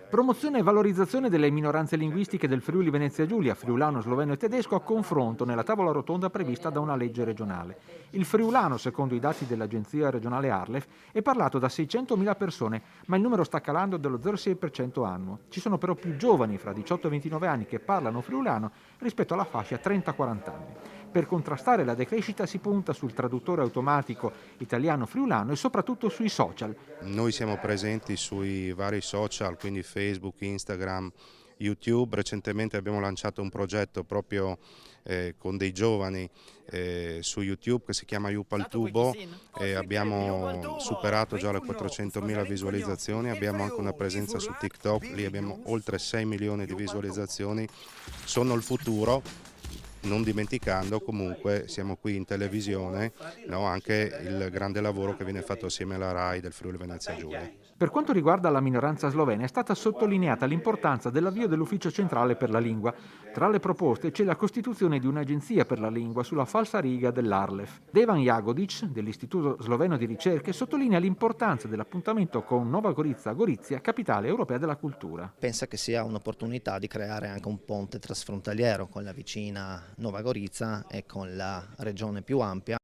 Promozione e valorizzazione delle minoranze linguistiche del Friuli Venezia Giulia, friulano, sloveno e tedesco a confronto nella tavola rotonda prevista da una legge regionale. Il friulano, secondo i dati dell'agenzia regionale Arlef, è parlato da 600.000 persone, ma il numero sta calando dello 0,6% annuo. Ci sono però più giovani fra 18 e 29 anni che parlano friulano rispetto alla fascia 30-40 anni. Per contrastare la decrescita si punta sul traduttore automatico italiano-friulano e soprattutto sui social. Noi siamo presenti sui vari social, quindi Facebook, Instagram, YouTube. Recentemente abbiamo lanciato un progetto proprio con dei giovani su YouTube che si chiama Yupal Tubo e abbiamo superato già le 400.000 visualizzazioni, abbiamo anche una presenza su TikTok, lì abbiamo oltre 6 milioni di visualizzazioni, sono il futuro. Non dimenticando comunque, siamo qui in televisione, no, anche il grande lavoro che viene fatto assieme alla RAI del Friuli Venezia Giulia. Per quanto riguarda la minoranza slovena è stata sottolineata l'importanza dell'avvio dell'Ufficio Centrale per la Lingua. Tra le proposte c'è la costituzione di un'agenzia per la lingua sulla falsariga dell'Arlef. Devan Jagodic, dell'Istituto Sloveno di Ricerche, sottolinea l'importanza dell'appuntamento con Nova Gorica a Gorizia, capitale europea della cultura. Pensa che sia un'opportunità di creare anche un ponte trasfrontaliero con la vicina Nova Gorica e con la regione più ampia